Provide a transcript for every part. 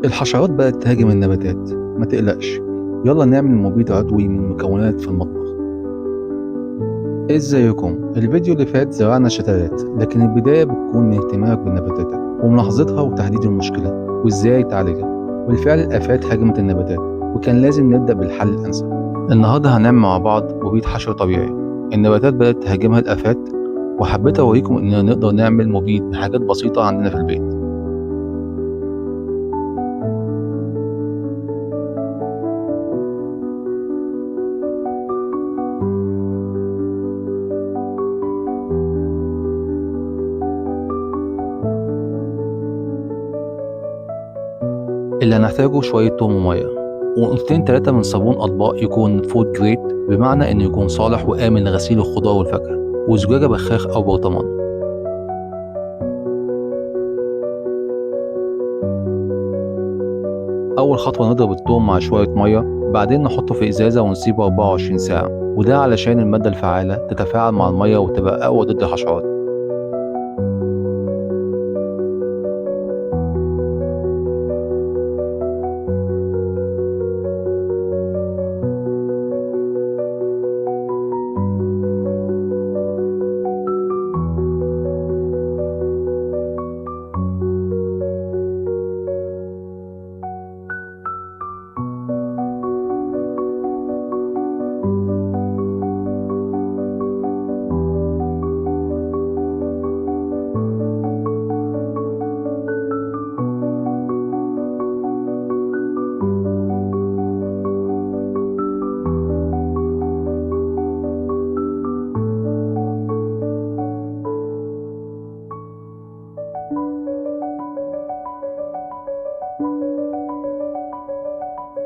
الحشرات بقت تهاجم النباتات. ما تقلقش، يلا نعمل مبيد عضوي من مكونات في المطبخ. ازيكم؟ الفيديو اللي فات زرعنا شتلات، لكن البداية بتكون من اهتمامك بالنباتاتك وملاحظتها وتحديد المشكلة وازاي تعالجها. بالفعل الآفات هاجمت النباتات وكان لازم نبدأ بالحل الأنسب. النهاردة هنعمل مع بعض مبيد حشر طبيعي. النباتات بدأت تهاجمها الآفات، وحبيت أوريكم إننا نقدر نعمل مبيد بحاجات بسيطة عندنا في البيت. اللي هنحتاجه شوية توم ومية، ونقطتين تلاتة من صابون أطباق يكون فود جريد، بمعنى إنه يكون صالح وآمن لغسيل الخضار والفاكهة، وزجاجة بخاخ أو برطمان. أول خطوة نضرب التوم مع شوية مية، بعدين نحطه في إزازة ونسيبه 24 ساعة، وده علشان المادة الفعالة تتفاعل مع المية وتبقى أقوى ضد الحشرات.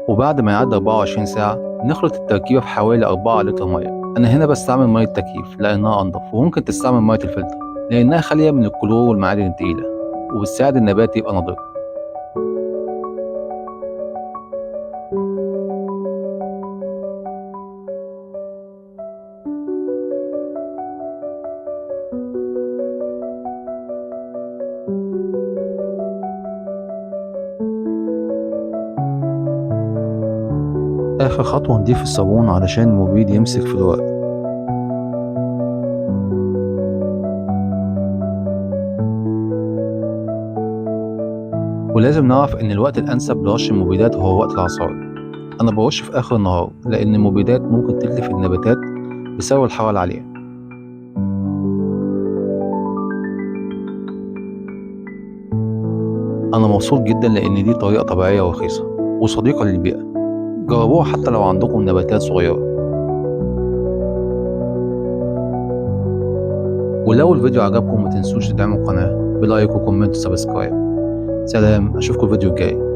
وبعد ما يعدي 24 ساعة نخلط التركيبة في حوالي 4 لتر مية. أنا هنا بستعمل مية تكييف لأنها أنضف، وممكن تستعمل مية الفلتر لأنها خالية من الكلور والمعادن التقيلة، وبتساعد النبات يبقى نضيف. آخر خطوة نضيف الصابون علشان المبيد يمسك في الورق. ولازم نعرف إن الوقت الأنسب لرش المبيدات هو وقت العصاري. أنا برش في آخر النهار لأن المبيدات ممكن تتلف النباتات بسبب الحرارة العالية. أنا مبسوط جدا لأن دي طريقة طبيعية ورخيصة وصديقة للبيئة. جربوها حتى لو عندكم نباتات صغيرة. ولو الفيديو عجبكم ما تنسوش تدعموا القناة بلايك وكومنت وسبسكرايب. سلام، أشوفكم الفيديو الجاي.